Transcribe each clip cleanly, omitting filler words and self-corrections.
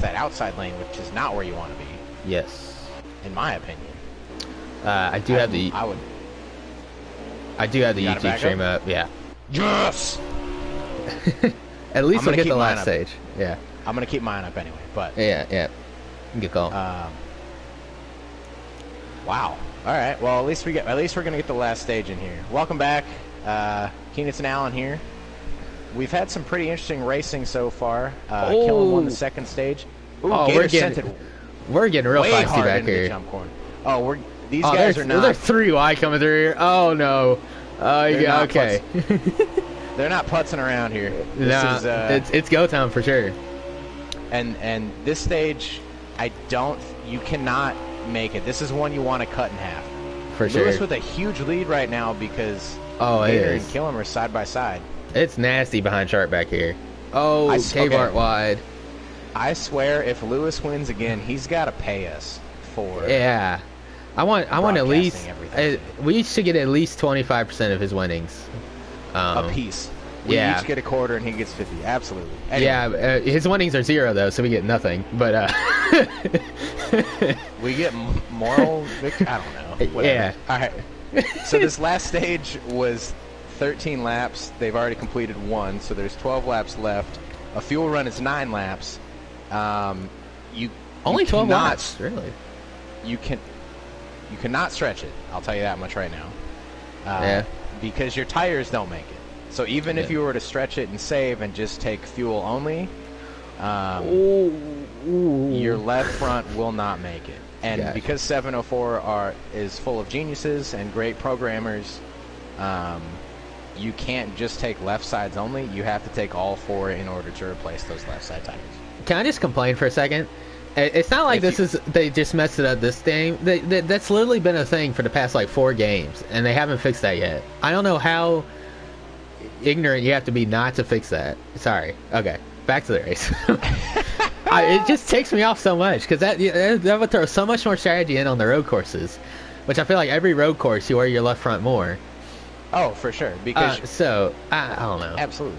that outside lane, which is not where you want to be, Yes. in my opinion. I do have the YouTube stream up. Yeah. Yes. At least we'll get the last up. stage. Yeah. I'm gonna keep mine up anyway. But Yeah. Good call. Wow. All right. Well, at least we're gonna get the last stage in here. Welcome back, Keenan and Allen here. We've had some pretty interesting racing so far. Killen won the second stage. Ooh, we're getting real way feisty hard back into here. The jump corner. These guys are not. There's 3 wide coming through here. Oh no. Yeah. Okay. They're not putzing around here. It's go time for sure. And this stage, you cannot make it. This is one you want to cut in half. For sure. Lewis with a huge lead right now because it Gator is. and Killen are side by side. It's nasty behind Sharp back here. Oh, K-Bart wide. I swear, if Lewis wins again, he's got to pay us for. Yeah, I want at least. Everything. We should get at least 25% of his winnings. A piece. We each get a quarter, and he gets 50. Absolutely. Anyway. Yeah, his winnings are 0 though, so we get nothing. But we get moral victory. I don't know. Whatever. Yeah. All right. So this last stage was 13 laps. They've already completed 1, so there's 12 laps left. A fuel run is 9 laps. Only 12 laps, really. You cannot stretch it. I'll tell you that much right now. Because your tires don't make it. So even if you were to stretch it and save and just take fuel only, your left front will not make it. And because 704 is full of geniuses and great programmers, you can't just take left sides only. You have to take all 4 in order to replace those left side tires. Can I just complain for a second? It's not like they just messed it up this game. That's literally been a thing for the past like 4 games, and they haven't fixed that yet. I don't know how ignorant you have to be not to fix that. Sorry. Okay, back to the race. It just takes me off so much because that would throw so much more strategy in on the road courses, which I feel like every road course you wear your left front more. Oh, for sure. Because I don't know. Absolutely.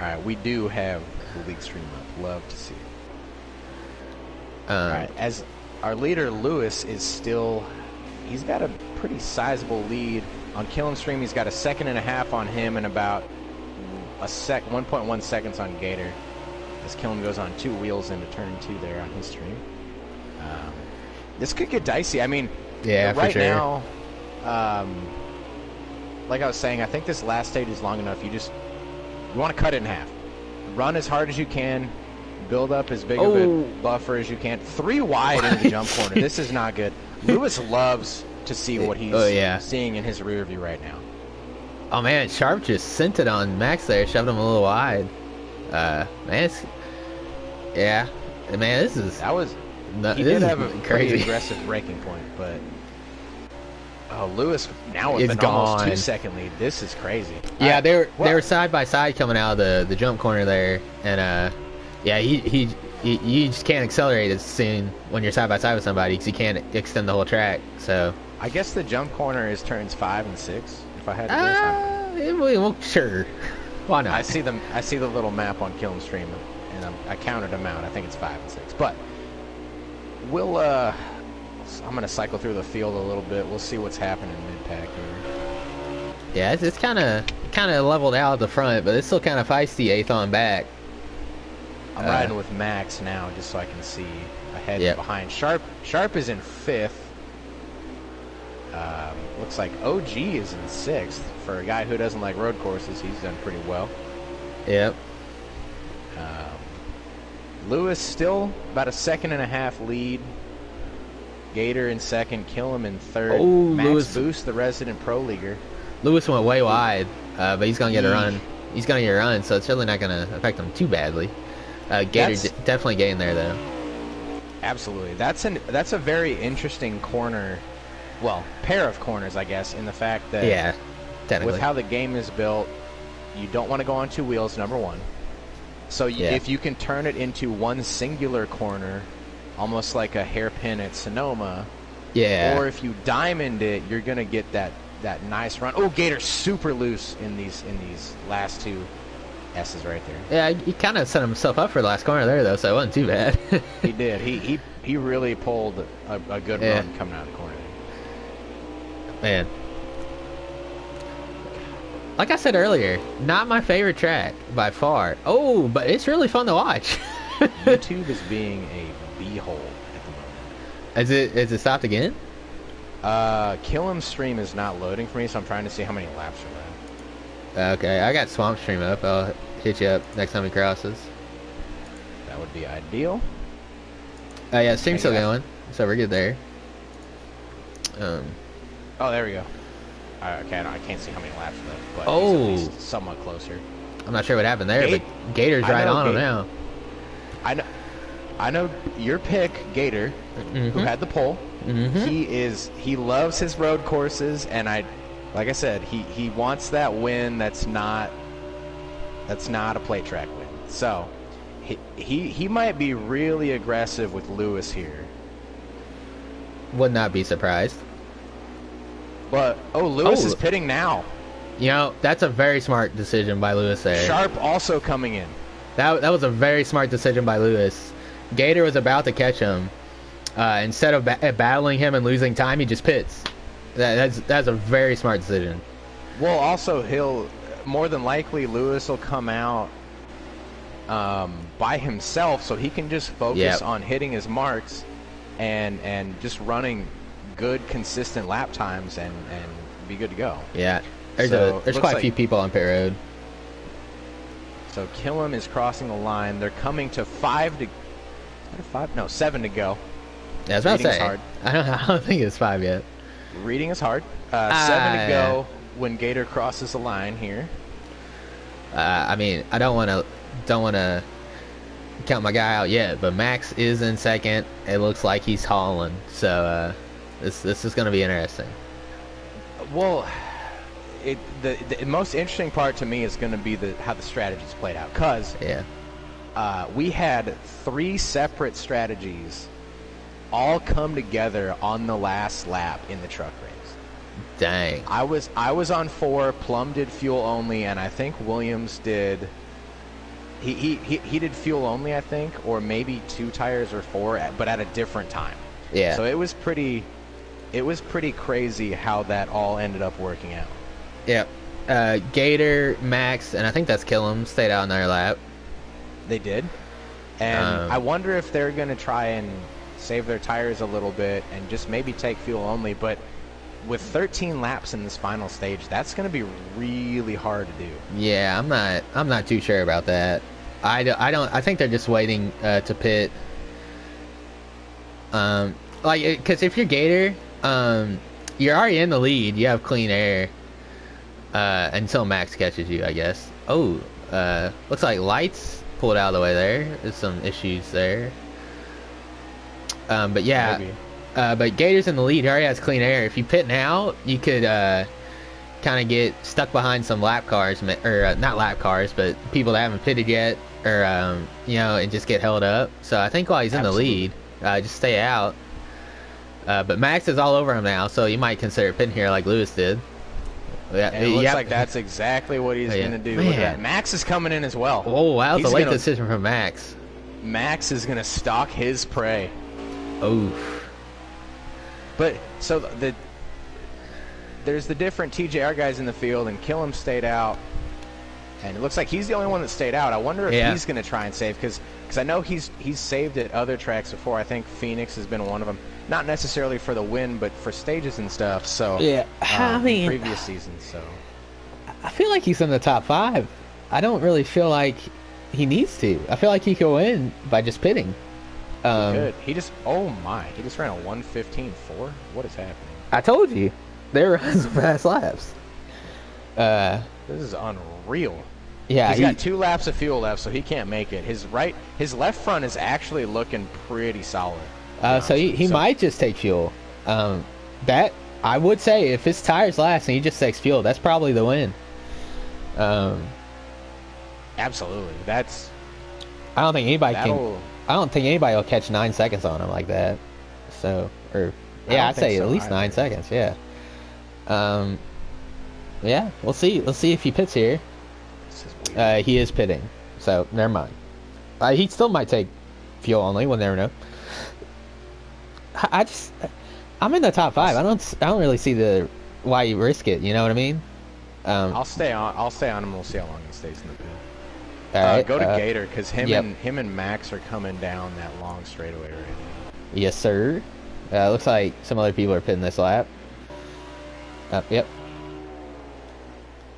All right, we do have the league stream up. Love to see it. All right, as our leader Lewis is still, he's got a pretty sizable lead on Killen stream. He's got a 1.5 on him and about 1.1 seconds on Gator. As Killen goes on 2 wheels into turn 2 there on his stream. This could get dicey. I mean, right for sure. now, like I was saying, I think this last stage is long enough. You want to cut it in half. Run as hard as you can. Build up as big of a buffer as you can. 3 wide into the jump corner. This is not good. Lewis loves to see what he's seeing in his rear view right now. Oh man, Sharp just sent it on Max there, shoved him a little wide. Man, this is... He did have a pretty aggressive braking point, but... Oh, Lewis now with an almost 2-second lead. This is crazy. Yeah, they were side by side coming out of the jump corner there, and you just can't accelerate as soon when you're side by side with somebody because you can't extend the whole track. So I guess the jump corner is turns 5 and 6. If I had to guess, well, sure, why not? I see the little map on Killen Stream, and I counted them out. I think it's 5 and 6, but we'll I'm going to cycle through the field a little bit. We'll see what's happening mid-pack here. Yeah, it's kind of leveled out at the front, but it's still kind of feisty 8th on back. I'm riding with Max now just so I can see ahead and behind. Sharp is in 5th. Looks like OG is in 6th. For a guy who doesn't like road courses, he's done pretty well. Yep. Lewis still about a 1.5 lead. Gator in 2nd, Killen in 3rd. Oh, Max Lewis. Boost, the resident pro leaguer. Lewis went way wide, but he's gonna get a run. He's gonna get a run, so it's really not gonna affect him too badly. Gator definitely getting there though. Absolutely, that's a very interesting corner. Well, pair of corners, I guess, in the fact that technically, with how the game is built, you don't want to go on 2 wheels. Number one, so if you can turn it into one singular corner, almost like a hairpin at Sonoma, or if you diamond it, you're gonna get that nice run. Oh, Gator's super loose in these last 2 S is right there. Yeah, he kind of set himself up for the last corner there, though, so it wasn't too bad. He did. He really pulled a good run coming out of the corner. Man. Like I said earlier, not my favorite track by far. Oh, but it's really fun to watch. YouTube is being a b-hole at the moment. Is it stopped again? Killam's stream is not loading for me, so I'm trying to see how many laps are left. Okay, I got Swamp Stream up. I'll hit you up next time he crosses. That would be ideal. Yeah, stream's still going, so we're good there. Oh, there we go. Okay, I can't see how many laps left, but he's at least somewhat closer. I'm not sure what happened there, but Gator's right on him now. I know your pick, Gator, who had the pole. He loves his road courses, and like I said, he wants that win. That's not a plate track win. So he might be really aggressive with Lewis here. Would not be surprised. But Lewis is pitting now. You know, that's a very smart decision by Lewis there. Sharp also coming in. That was a very smart decision by Lewis. Gator was about to catch him. Instead of battling him and losing time, he just pits. That's a very smart decision. Well, also he'll more than likely Lewis will come out by himself, so he can just focus on hitting his marks and just running good consistent lap times and be good to go. Yeah, there's quite a few people on pit road. So Killam is crossing the line. They're coming to 7 to go. Yeah, I was about to say. Hard. I don't think it's 5 yet. Reading is hard. 7 to go when Gator crosses the line here. I mean, I don't want to count my guy out yet, but Max is in second. It looks like he's hauling. So this is going to be interesting. Well, the most interesting part to me is going to be how the strategies played out, because we had 3 separate strategies all come together on the last lap in the truck race. Dang. I was on 4. Plum did fuel only, and I think Williams did. He did fuel only, I think, or maybe 2 tires or 4, but at a different time. Yeah. So it was pretty crazy how that all ended up working out. Yeah. Gator, Max, and I think that's Killam stayed out on their lap. They did. And I wonder if they're going to try and save their tires a little bit and just maybe take fuel only, but with 13 laps in this final stage, that's going to be really hard to do. Yeah, I'm not too sure about that. I think they're just waiting to pit. Because if you're Gator, you're already in the lead. You have clean air until Max catches you, I guess. Looks like lights pulled out of the way there. There's some issues there. But yeah, but Gator's in the lead. He already has clean air. If you pit now, you could kind of get stuck behind some lap cars, or not lap cars, but people that haven't pitted yet, or and just get held up. So I think while he's in the lead, just stay out. But Max is all over him now, so you might consider pitting here like Lewis did. And it looks like that's exactly what he's going to do. Look at that. Max is coming in as well. Oh, wow, that's a late decision from Max. Max is going to stalk his prey. Oof. But so there's the different TJR guys in the field, and Killam stayed out, and it looks like he's the only one that stayed out. I wonder if he's going to try and save, because I know he's saved at other tracks before. I think Phoenix has been one of them, not necessarily for the win, but for stages and stuff. So I mean, previous seasons. So I feel like he's in the top 5. I don't really feel like he needs to. I feel like he could win by just pitting. Good. He just ran a 1:15.4. What is happening? I told you, they were some fast laps. This is unreal. Yeah, he's got 2 laps of fuel left, so he can't make it. His left front is actually looking pretty solid. So he might just take fuel. That I would say, if his tires last and he just takes fuel, that's probably the win. Absolutely. I don't think anybody will catch 9 seconds on him like that. So, I'd say at least 9 seconds. Yeah. Yeah, we'll see. Let's see if he pits here. is weird. He is pitting, so never mind. He still might take fuel only. We'll never know. I'm in the top 5. I don't really see why you risk it. You know what I mean? I'll stay on him. We'll see how long he stays in the pit. Alright, go to Gator, because him and Max are coming down that long straightaway right now. Yes, sir. Looks like some other people are pitting this lap. Yep.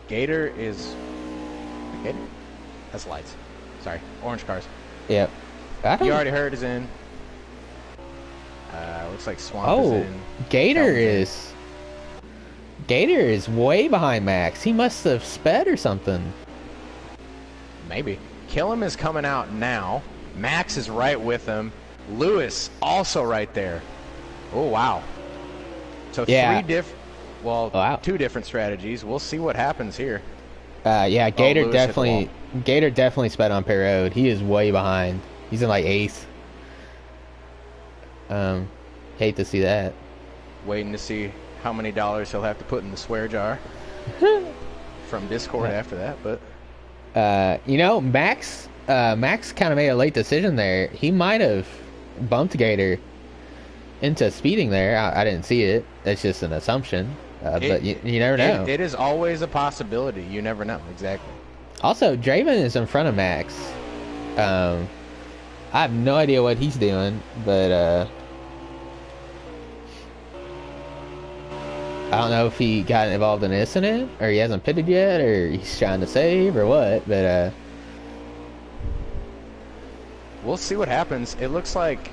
Gator is... Gator? That's lights. Sorry. Orange cars. Yep. You already heard is in. Looks like Swamp is in. Gator is way behind Max. He must have sped or something. Maybe. Killam is coming out now. Max is right with him. Lewis also right there. Oh, wow. So two different strategies. We'll see what happens here. Yeah, Gator definitely sped on pit road. He is way behind. He's in like 8th. Hate to see that. Waiting to see how many dollars he'll have to put in the swear jar from Discord after that, but Max kind of made a late decision there. He might have bumped Gator into speeding there. I didn't see it. It's just an assumption. But you never know. It is always a possibility. You never know. Exactly. Also, Draven is in front of Max. I have no idea what he's doing, but I don't know if he got involved in an incident, or he hasn't pitted yet, or he's trying to save, or what, but we'll see what happens. It looks like,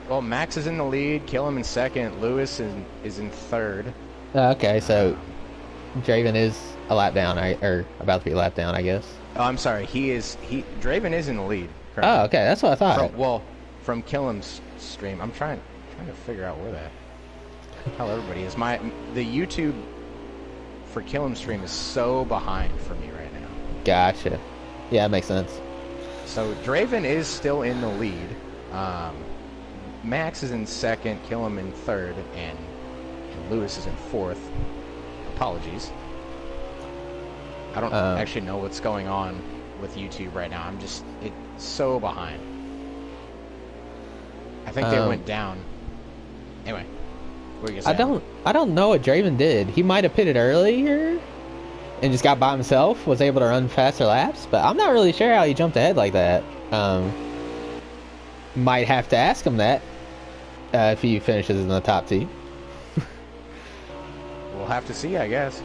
well, Max is in the lead, Killam in 2nd, Lewis is in 3rd. Okay, so Draven is a lap down, or about to be a lap down, I guess. Oh, I'm sorry, Draven is in the lead currently. Oh, okay, that's what I thought. From Killam's stream. I'm trying to figure out where that... How everybody is. The YouTube for Killam stream is so behind for me right now. Gotcha. Yeah, that makes sense. So Draven is still in the lead. Max is in 2nd, Killam in 3rd, and Lewis is in 4th. Apologies. I don't actually know what's going on with YouTube right now. It's so behind. I think they went down. Anyway. I don't know what Draven did. He might have pitted earlier and just got by himself, was able to run faster laps, but I'm not really sure how he jumped ahead like that. Might have to ask him that if he finishes in the top 2. We'll have to see, I guess.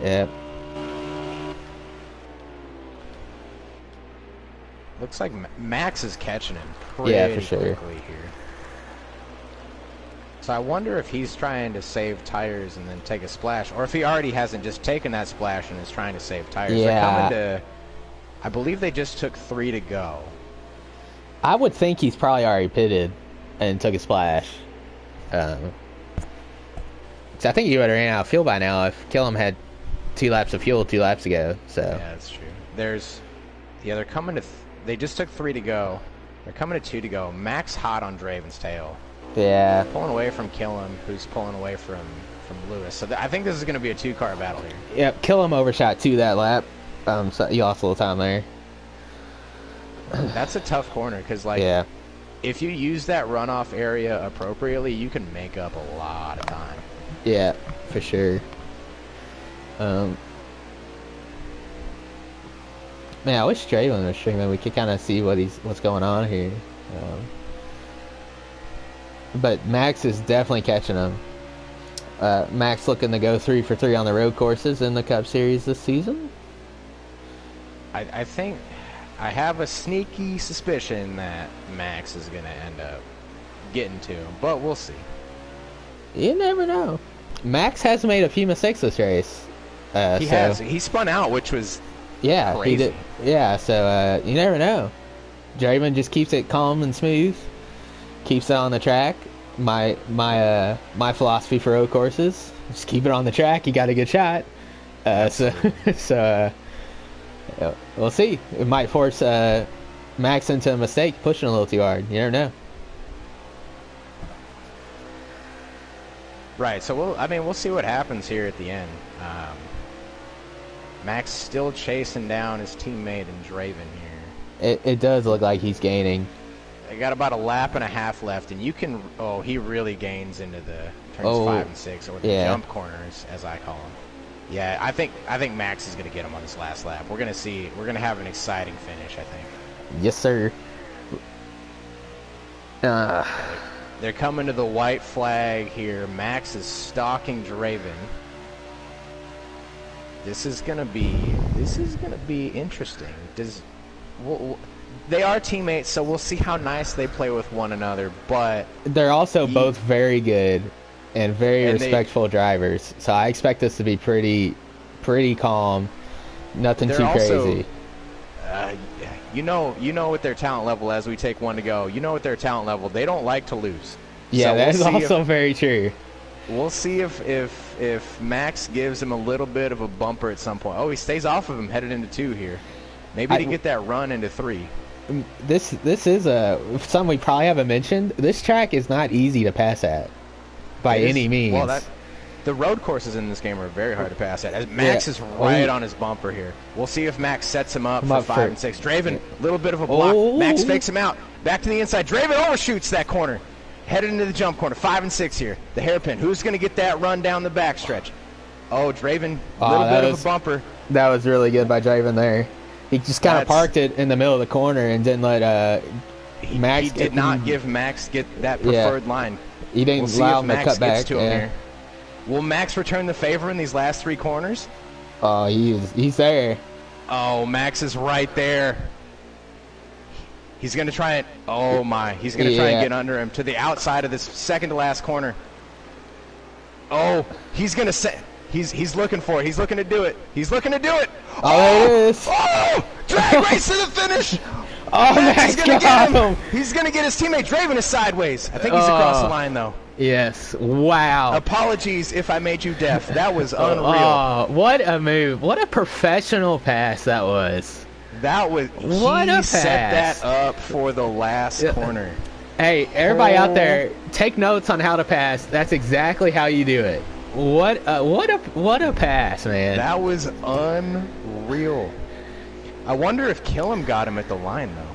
Yep. Looks like Max is catching him pretty quickly here. So I wonder if he's trying to save tires and then take a splash, or if he already hasn't just taken that splash and is trying to save tires. Yeah. I believe they just took 3 to go. I would think he's probably already pitted and took a splash. So I think he would have ran out of fuel by now if Killam had 2 laps of fuel 2 laps ago. So yeah, that's true. They're coming to. They just took 3 to go. They're coming to 2 to go. Max hot on Draven's tail. Yeah. Pulling away from Killam, who's pulling away from Lewis. So I think this is going to be a 2-car battle here. Yep, Killam overshot 2 that lap. So you lost a little time there. That's a tough corner because, if you use that runoff area appropriately, you can make up a lot of time. Yeah, for sure. Man, I wish Draven was streaming. We could kind of see what's going on here. But Max is definitely catching him. Max looking to go 3 for 3 on the road courses in the Cup Series this season. I think I have a sneaky suspicion that Max is going to end up getting to him, but we'll see. You never know. Max has made a few mistakes this race. He has. He spun out, which was crazy. He did. Yeah, so you never know. Draven just keeps it calm and smooth. Keeps it on the track. My philosophy for road courses: just keep it on the track. You got a good shot. So we'll see. It might force Max into a mistake, pushing a little too hard. You never know. Right. So we'll see what happens here at the end. Max still chasing down his teammate in Draven here. It does look like he's gaining. They got about a lap and a half left, and you can. Oh, he really gains into the turns 5 and 6, or the jump corners, as I call them. Yeah, I think Max is going to get him on this last lap. We're going to see. We're going to have an exciting finish, I think. Yes, sir. They're coming to the white flag here. Max is stalking Draven. This is gonna be interesting. They are teammates, so we'll see how nice they play with one another. But they're also both very good and very respectful drivers. So I expect this to be pretty calm. Nothing too crazy. You know what their talent level as we take one to go. You know what their talent level. They don't like to lose. Yeah, so that's also very true. We'll see if Max gives him a little bit of a bumper at some point. Oh, he stays off of him headed into 2 here. Maybe to get that run into 3. This is something we probably haven't mentioned. This track is not easy to pass at by any means. Well, the road courses in this game are very hard to pass at. As Max is right on his bumper here. We'll see if Max sets him up for 5 and 6. Draven, little bit of a block. Max fakes him out. Back to the inside. Draven overshoots that corner. Headed into the jump corner. 5 and 6 here. The hairpin. Who's going to get that run down the backstretch? Oh, Draven, little bit of a bumper. That was really good by Draven there. He just kind of parked it in the middle of the corner and didn't let Max. He did not give Max get that preferred line. He didn't allow him to cut back. Here. Will Max return the favor in these last 3 corners? Oh, he's there. Oh, Max is right there. He's going to try it. Oh, my. He's going to try and get under him to the outside of this second to last corner. Oh, he's going to set. He's looking for it. He's looking to do it. He's looking to do it. Oh, there it is. Oh, drag race to the finish. Oh, Max is going to get him. He's going to get his teammate. Draven is sideways. I think he's across the line, though. Yes. Wow. Apologies if I made you deaf. That was unreal. Oh, what a move. What a professional pass that was. That was. What a pass. Set that up for the last corner. Hey, everybody out there, take notes on how to pass. That's exactly how you do it. What a pass, man. That was unreal. I wonder if Killam got him at the line, though.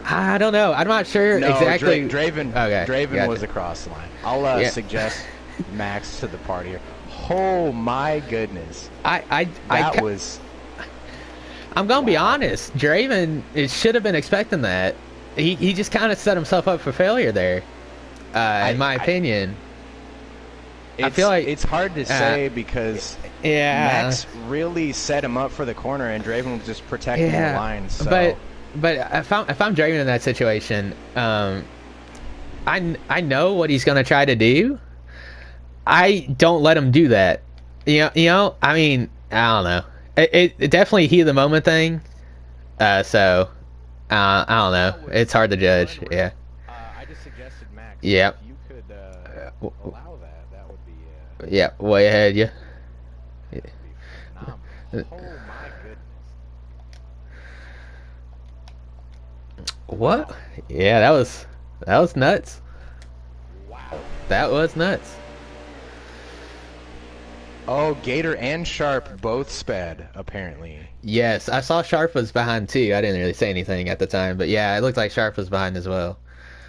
I don't know. I'm not sure exactly. Draven was across the line. I'll suggest Max to the party here. Oh my goodness! I'm gonna be honest. Draven should have been expecting that. He just kind of set himself up for failure there, in my opinion. I feel like it's hard to say because Max really set him up for the corner, and Draven was just protecting the line. So. But if I'm Draven in that situation, I know what he's gonna try to do. I don't let him do that. You know. I mean, I don't know. It definitely heat of the moment thing. So I don't know. It's hard to judge. Yeah. I just suggested Max. Yeah. If you could allow that, that would be. Yeah, way ahead. Yeah. Oh my goodness. What? Yeah, that was nuts. Wow. That was nuts. Oh, Gator and Sharp both sped, apparently. Yes, I saw Sharp was behind too. I didn't really say anything at the time, but yeah, it looked like Sharp was behind as well.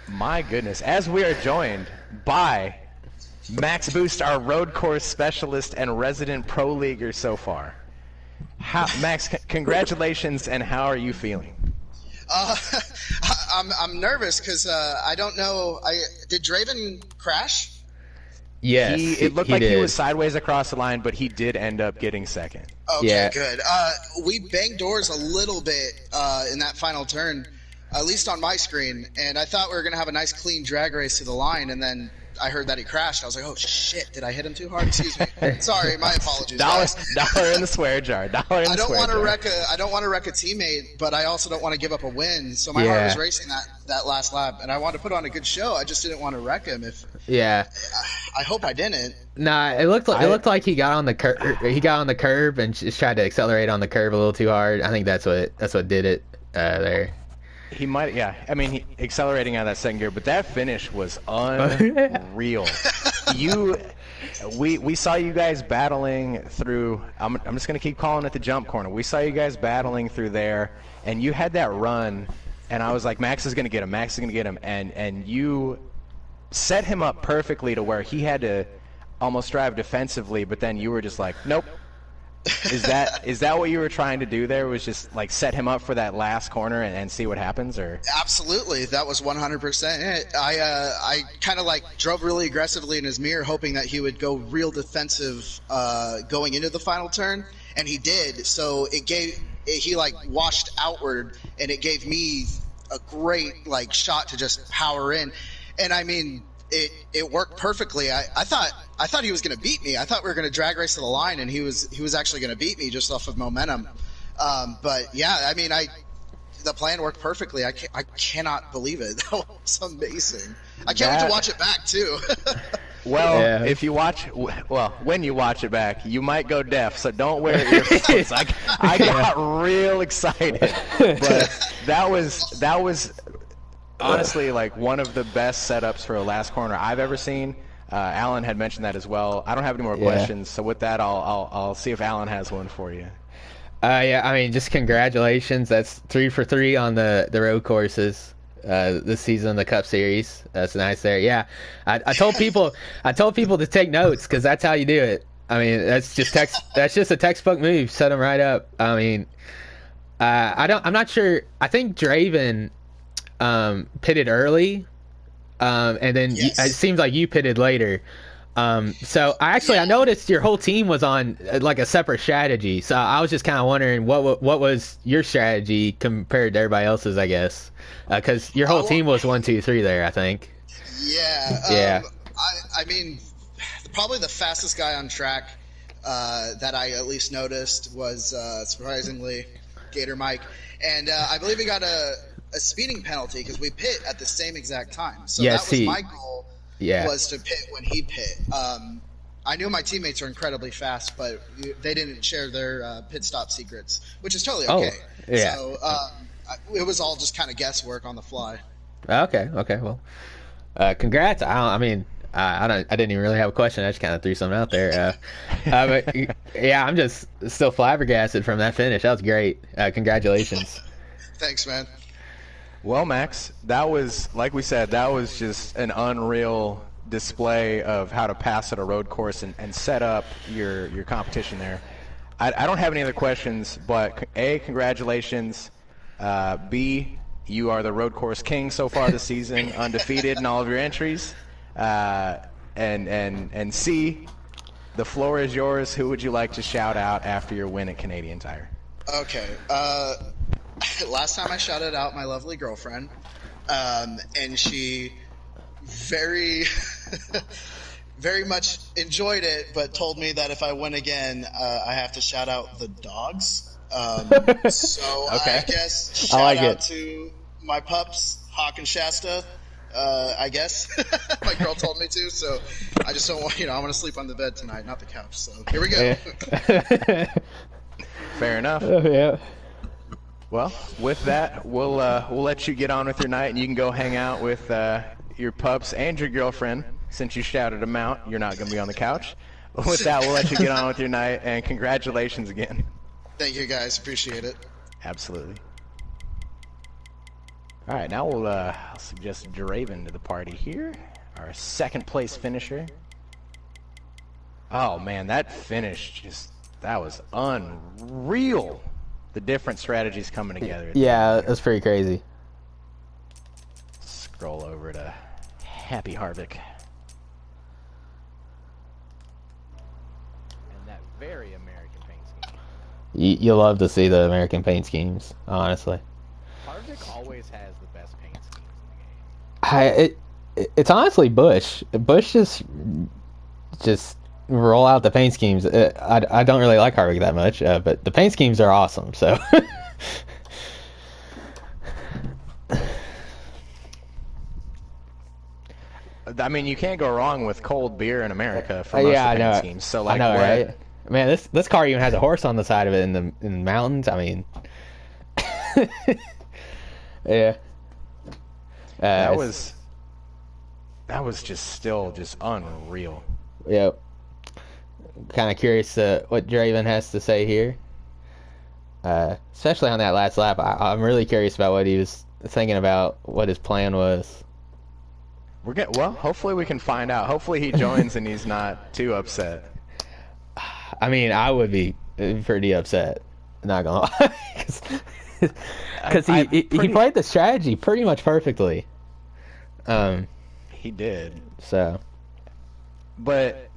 My goodness. As we are joined by Max Boost, our road course specialist and resident pro leaguer so far. Max, congratulations, and how are you feeling? I'm nervous because I don't know. Did Draven crash? Yes, it looked like he was sideways across the line, but he did end up getting second. Okay, good. We banged doors a little bit in that final turn, at least on my screen, and I thought we were going to have a nice clean drag race to the line, and then I heard that he crashed. I was like, oh, shit, did I hit him too hard? Excuse me. Sorry, my apologies. Dollar in the swear jar. I don't want to wreck a teammate, but I also don't want to give up a win, so my heart was racing that last lap, and I wanted to put on a good show. I just didn't want to wreck him. I hope I didn't. Nah, it looked like he got on the curb. He got on the curb and just tried to accelerate on the curb a little too hard. I think that's what did it there. He might, yeah. I mean, accelerating out of that second gear, but that finish was unreal. we saw you guys battling through. I'm just gonna keep calling it the jump corner. We saw you guys battling through there, and you had that run, and I was like, Max is gonna get him. Max is gonna get him, and you set him up perfectly to where he had to almost drive defensively, but then you were just like, nope. Is that what you were trying to do there? Was just like set him up for that last corner and see what happens, or? Absolutely, that was 100% it. I kind of like drove really aggressively in his mirror, hoping that he would go real defensive going into the final turn, and he did. So he like washed outward, and it gave me a great like shot to just power in, and I mean. It worked perfectly. I thought he was going to beat me. I thought we were going to drag race to the line, and he was actually going to beat me just off of momentum. But yeah, I mean, the plan worked perfectly. I cannot believe it. That was amazing. I can't wait to watch it back too. Well, yeah. If you watch, when you watch it back, you might go deaf, so don't wear earphones. I got real excited, but that was. Honestly, like one of the best setups for a last corner I've ever seen. Alan had mentioned that as well. I don't have any more questions, so with that, I'll see if Alan has one for you. Yeah, I mean, just congratulations. That's 3 for 3 on the road courses this season, the Cup Series. That's nice there. Yeah, I told people to take notes because that's how you do it. I mean, that's just a textbook move. Set them right up. I mean, I'm not sure. I think Draven pitted early, and then it seems like you pitted later. So I noticed your whole team was on like a separate strategy. So I was just kind of wondering what was your strategy compared to everybody else's, I guess, because your whole team was 1, 2, 3 there, I think. Yeah. I mean, probably the fastest guy on track that I at least noticed was surprisingly Gator Mike, and I believe he got a speeding penalty because we pit at the same exact time. So that was my goal, was to pit when he pit. I knew my teammates are incredibly fast, but they didn't share their pit stop secrets, which is totally okay. So it was all just kind of guesswork on the fly. Okay. Well, congrats. I didn't even really have a question. I just kind of threw something out there. But yeah, I'm just still flabbergasted from that finish. That was great. Congratulations. Thanks, man. Well, Max, that was, like we said, that was just an unreal display of how to pass at a road course and set up your competition there. I don't have any other questions, but A, congratulations. B, you are the road course king so far this season, undefeated in all of your entries. And C, the floor is yours. Who would you like to shout out after your win at Canadian Tire? Okay. Last time I shouted out my lovely girlfriend, and she very, very much enjoyed it, but told me that if I win again, I have to shout out the dogs. So okay. I guess shout out to my pups, Hawk and Shasta. I guess my girl told me to, so I just don't want, I want to sleep on the bed tonight, not the couch. So here we go. Fair enough. Yeah. Well, with that, we'll let you get on with your night, and you can go hang out with your pups and your girlfriend. Since you shouted them out, you're not going to be on the couch. With that, we'll let you get on with your night, and congratulations again. Thank you, guys. Appreciate it. Absolutely. All right, now I'll suggest Draven to the party here, our second place finisher. Oh man, that finish that was unreal. The different strategies coming together. Yeah, that's pretty crazy. Scroll over to Happy Harvick. And that very American paint scheme. You'll love to see the American paint schemes, honestly. Harvick always has the best paint schemes in the game. It's honestly Bush. Bush just roll out the paint schemes. I don't really like Harvick that much, but the paint schemes are awesome. So. I mean, you can't go wrong with cold beer in America for most of the paint schemes. So, like, I know, right? Man, this car even has a horse on the side of it in the mountains. I mean, yeah. That was just still just unreal. Yep. kind of curious what Draven has to say here. Especially on that last lap. I'm really curious about what he was thinking about, what his plan was. Well, hopefully we can find out. Hopefully he joins and he's not too upset. I mean, I would be pretty upset. Not gonna lie, because he played the strategy pretty much perfectly. He did. So, but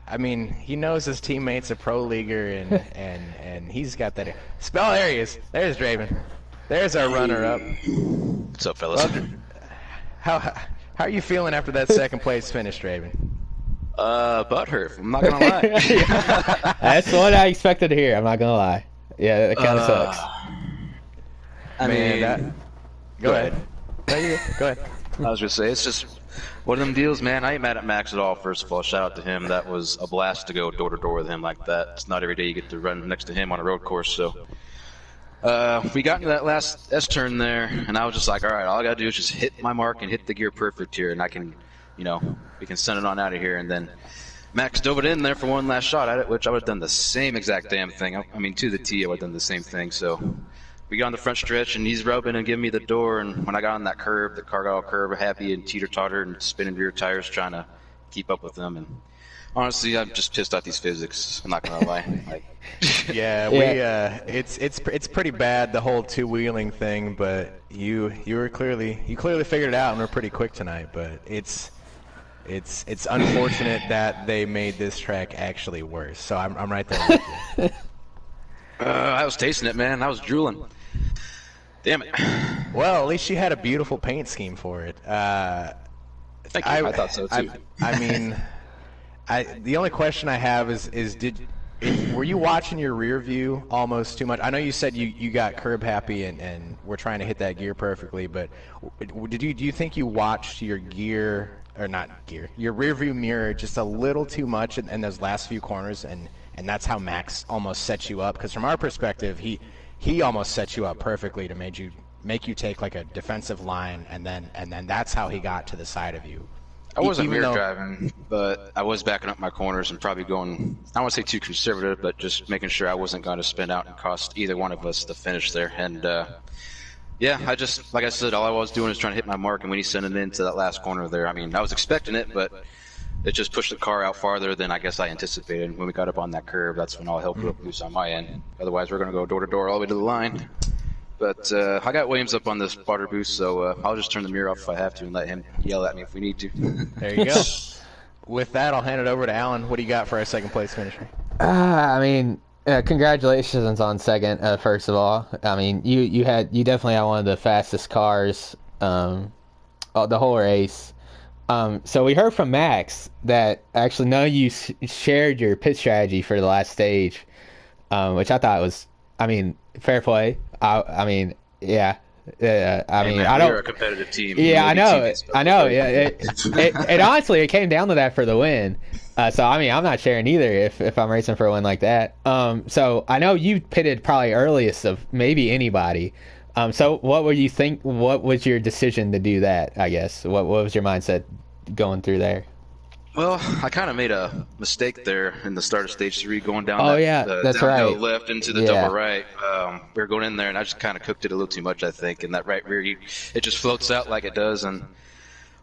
I mean, he knows his teammate's a pro leaguer, and he's got that. Spell, there he is. There's Draven. There's our runner-up. What's up, fellas? How are you feeling after that second place finish, Draven? Butthurt. I'm not gonna lie. That's what I expected to hear. I'm not gonna lie. Yeah, that kind of sucks. I mean, go ahead. Go ahead. I was gonna say, it's just one of them deals, man. I ain't mad at Max at all. First of all, shout out to him. That was a blast to go door to door with him like that. It's not every day you get to run next to him on a road course. So we got into that last S turn there, and I was just like, all right, all I gotta do is just hit my mark and hit the gear perfect here, and I can, we can send it on out of here. And then Max dove it in there for one last shot at it, which I would have done the same exact damn thing. I mean, to the T, I would have done the same thing. So we got on the front stretch, and he's rubbing and giving me the door. And when I got on that curve, the car got all curve happy and teeter-totter and spinning rear tires trying to keep up with them. And honestly, I'm just pissed at these physics. I'm not gonna lie. Yeah, it's pretty bad, the whole two-wheeling thing. But you clearly figured it out, and we're pretty quick tonight. But it's unfortunate that they made this track actually worse. So I'm right there with you. I was tasting it, man. I was drooling. Damn it. Well, at least you had a beautiful paint scheme for it. Thank you. I thought so too. I mean, the only question I have is were you watching your rear view almost too much? I know you said you got curb happy and were trying to hit that gear perfectly, but do you think you watched your your rear view mirror just a little too much in those last few corners, and that's how Max almost set you up? Because from our perspective, he almost set you up perfectly to make you take like a defensive line, and then that's how he got to the side of you. I wasn't mirror driving, but I was backing up my corners and probably going, I don't want to say too conservative, but just making sure I wasn't going to spin out and cost either one of us the finish there. And yeah, I just, like I said, all I was doing is trying to hit my mark, and when he sent it into that last corner there, I mean, I was expecting it, but it just pushed the car out farther than I guess I anticipated. When we got up on that curve, that's when all hell broke loose on my end. Otherwise, we're going to go door to door all the way to the line. But I got Williams up on this spotter boost, so I'll just turn the mirror off if I have to and let him yell at me if we need to. There you go. With that, I'll hand it over to Alan. What do you got for our second place finisher? I mean, congratulations on second. First of all, I mean, you definitely had one of the fastest cars, the whole race. So we heard from Max that actually none of you shared your pit strategy for the last stage, which I thought was, I mean, fair play. I mean, yeah. I mean, man, I don't. We're a competitive team. Yeah, I know. I know. Yeah, it honestly, it came down to that for the win. So I mean, I'm not sharing either if I'm racing for a win like that. So I know you pitted probably earliest of maybe anybody. So what would you think? What was your decision to do that? I guess what was your mindset going through there? Well, I kind of made a mistake there in the start of stage 3, going down. That's downhill right. Left into the double right. We were going in there, and I just kind of cooked it a little too much, I think. And that right rear, it just floats out like it does. And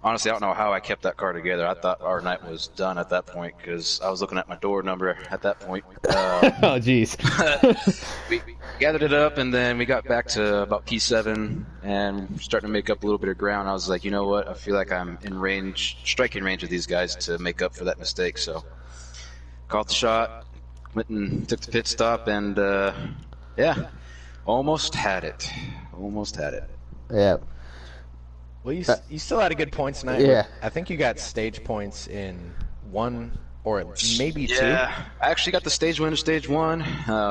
honestly, I don't know how I kept that car together. I thought our night was done at that point because I was looking at my door number at that point. Oh, jeez. We gathered it up, and then we got back to about P7 and starting to make up a little bit of ground. I was like, you know what? I feel like I'm in range, striking range of these guys to make up for that mistake. So caught the shot, went and took the pit stop, and yeah, almost had it. Almost had it. Yeah. Well, you still had a good points tonight. Yeah. I think you got stage points in one or maybe two. Yeah, I actually got the stage win in stage 1.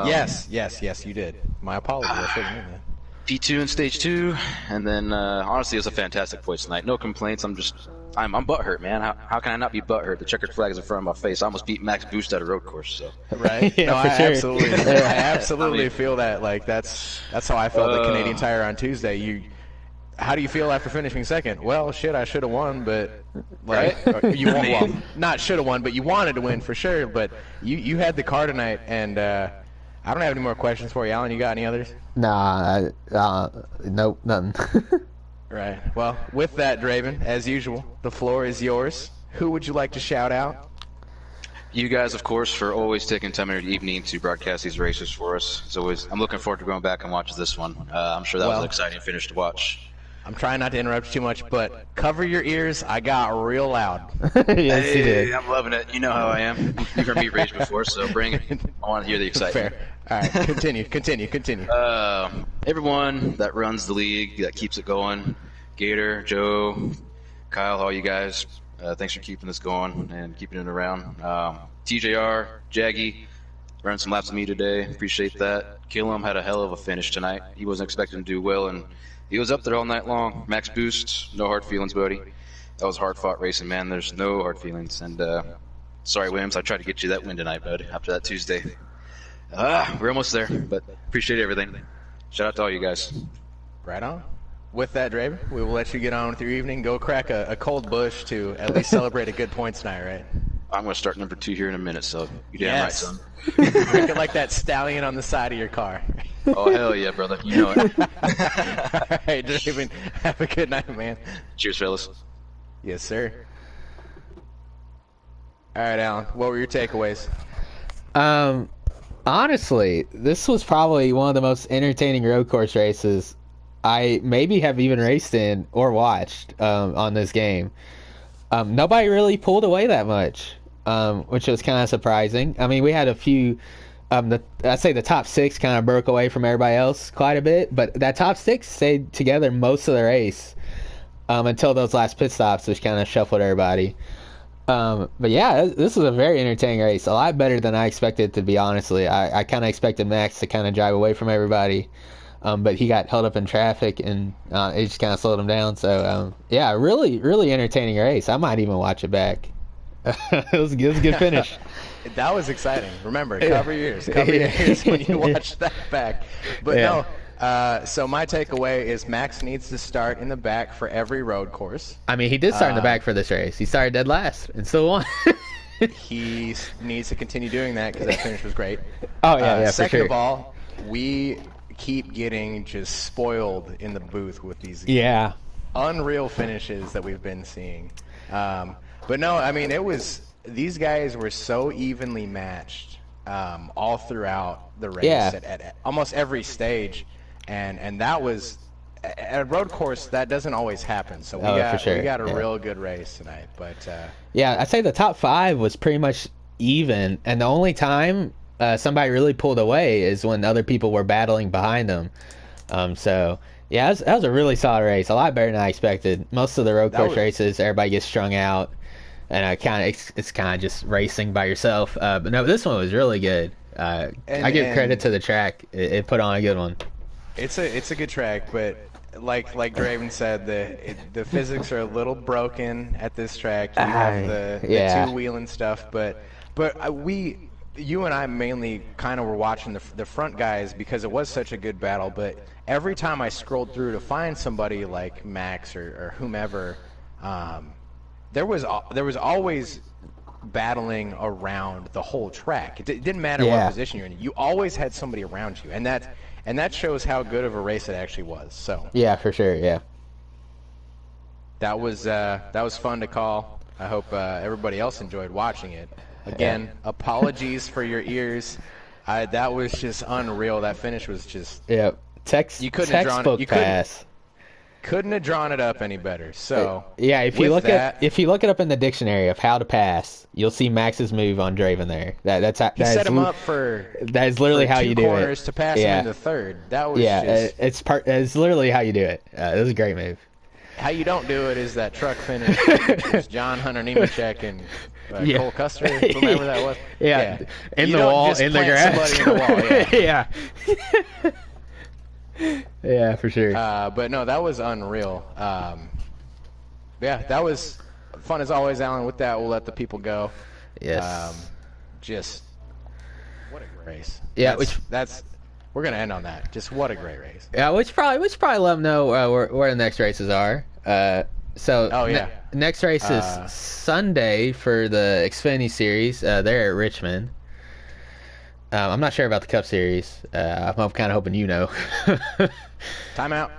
Yes, you did. My apologies. I should have known that. P2 in stage 2, and then honestly, it was a fantastic points tonight. No complaints. I'm butthurt, man. How can I not be butthurt? The checkered flag is in front of my face. I almost beat Max Boost at a road course. So right. Yeah, no, I sure. absolutely feel that. Like that's how I felt at Canadian Tire on Tuesday. how do you feel after finishing second? Well, shit, I should have won, but like you won. Well, not should have won, but you wanted to win for sure. But you had the car tonight, and I don't have any more questions for you, Alan. You got any others? Nah, nope, nothing. Right. Well, with that, Draven, as usual, the floor is yours. Who would you like to shout out? You guys, of course, for always taking time in your evening to broadcast these races for us. It's always, I'm looking forward to going back and watching this one. I'm sure that was an exciting finish to watch. I'm trying not to interrupt you too much, but cover your ears. I got real loud. Yes, you did. I'm loving it. You know how I am. You've heard me rage before, so bring it. I want to hear the excitement. Fair. All right, continue. Everyone that runs the league, that keeps it going, Gator, Joe, Kyle, all you guys, thanks for keeping this going and keeping it around. TJR, Jaggy, ran some laps with me today. Appreciate that. Killam had a hell of a finish tonight. He wasn't expecting to do well, and he was up there all night long. Max boost, no hard feelings, buddy. That was hard-fought racing, man. There's no hard feelings. And sorry, Williams, I tried to get you that win tonight, bud, after that Tuesday. We're almost there, but appreciate everything. Shout out to all you guys. Right on. With that, Draven, we will let you get on with your evening. Go crack a cold bush to at least celebrate a good points night, right? I'm going to start number 2 here in a minute, so you damn right, son. Drink it like that stallion on the side of your car. Oh, hell yeah, brother. You know it. All right, Draven, have a good night, man. Cheers, fellas. Yes, sir. All right, Alan, what were your takeaways? Honestly, this was probably one of the most entertaining road course races I maybe have even raced in or watched on this game. Nobody really pulled away that much, which was kind of surprising. I mean, we had a few. I'd say the top 6 kind of broke away from everybody else quite a bit, but that top 6 stayed together most of the race until those last pit stops, which kind of shuffled everybody. But yeah, this was a very entertaining race. A lot better than I expected, to be honestly. I kind of expected Max to kind of drive away from everybody. But he got held up in traffic, and it just kind of slowed him down. So, yeah, really, really entertaining race. I might even watch it back. It was a good finish. That was exciting. Remember, cover your ears. Cover your ears when you watch that back. But no, so my takeaway is Max needs to start in the back for every road course. I mean, he did start in the back for this race. He started dead last and still won. He needs to continue doing that because that finish was great. Oh, yeah, for second sure. of all, we keep getting just spoiled in the booth with these unreal finishes that we've been seeing. But no, I mean, these guys were so evenly matched all throughout the race at almost every stage, and that was at a road course that doesn't always happen. So we got a real good race tonight. But yeah, I'd say the top 5 was pretty much even, and the only time somebody really pulled away is when other people were battling behind them. So yeah, that was a really solid race, a lot better than I expected. Most of the road course races, everybody gets strung out, and it's kind of just racing by yourself. But no, this one was really good. I give credit to the track; it put on a good one. It's a good track, but like Draven said, the physics are a little broken at this track. You have the two-wheeling stuff, but you and I mainly kind of were watching the front guys because it was such a good battle. But every time I scrolled through to find somebody like Max or whomever, there was always battling around the whole track. It didn't matter what position you're in. You always had somebody around you, and that shows how good of a race it actually was. So yeah, for sure. Yeah, that was fun to call. I hope everybody else enjoyed watching it. Again, apologies for your ears. That was just unreal. That finish was just you couldn't have drawn it. Couldn't have drawn it up any better. So yeah, if you look it up in the dictionary of how to pass, you'll see Max's move on Draven there. He set him up for that is literally how you do it. 2 corners to pass him into third. That was it's literally how you do it. It was a great move. How you don't do it is that truck finish. It was John Hunter Nemechek and Cole Custer, whomever that was. In the wall, in the grass. In the wall, yeah, for sure. But no, that was unreal. That was fun as always, Alan. With that, we'll let the people go. Yes. Just what a race. Yeah, that's We're gonna end on that. Just what a great race. Yeah, we should probably let them know where the next races are. Next race is Sunday for the Xfinity Series. They're at Richmond. I'm not sure about the Cup Series. I'm kind of hoping you know. Timeout.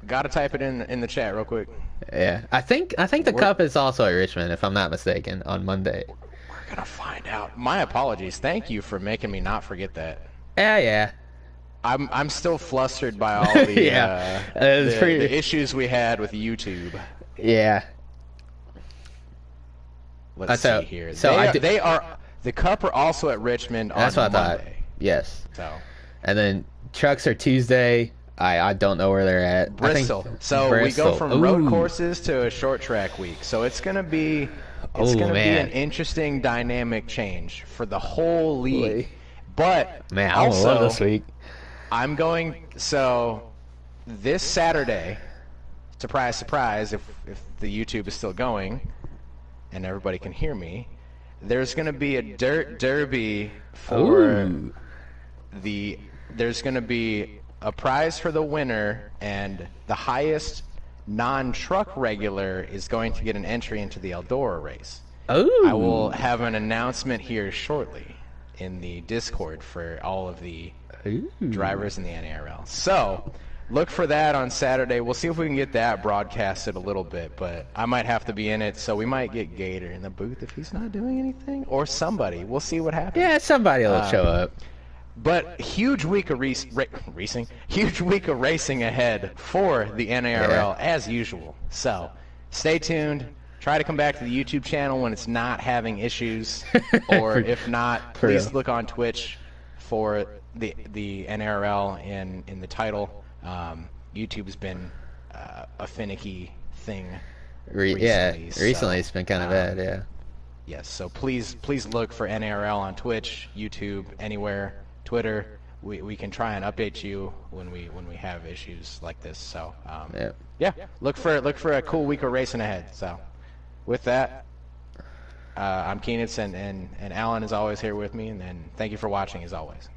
Gotta type it in the chat real quick. Yeah, I think the Cup is also at Richmond, if I'm not mistaken, on Monday. We're gonna find out. My apologies. Thank you for making me not forget that. Yeah. I'm still flustered by all the the issues we had with YouTube. Yeah. Let's see here. They are the Cup are also at Richmond on Monday. That's what I thought. Yes. So, and then trucks are Tuesday. I don't know where they're at. Bristol. We go from road courses to a short track week. So it's gonna be an interesting dynamic change for the whole league. But man, I love this week. I'm going. So this Saturday, surprise, surprise, if the YouTube is still going and everybody can hear me, there's going to be a dirt derby for there's going to be a prize for the winner, and the highest non-truck regular is going to get an entry into the Eldora race. Ooh. I will have an announcement here shortly in the Discord for all of the drivers in the NARL. So look for that on Saturday. We'll see if we can get that broadcasted a little bit, but I might have to be in it, so we might get Gator in the booth if he's not doing anything, or somebody. We'll see what happens. Yeah, somebody will show up. But huge week of huge week of racing ahead for the NARL as usual. So stay tuned. Try to come back to the YouTube channel when it's not having issues, or if not, please look on Twitch for the NRL in the title. YouTube has been a finicky thing recently. Recently it's been kind of bad. Yeah. Yes. So please look for NRL on Twitch, YouTube, anywhere, Twitter. We can try and update you when we have issues like this. So look for a cool week of racing ahead. So with that, I'm Keenitz, and Alan is always here with me, and thank you for watching as always.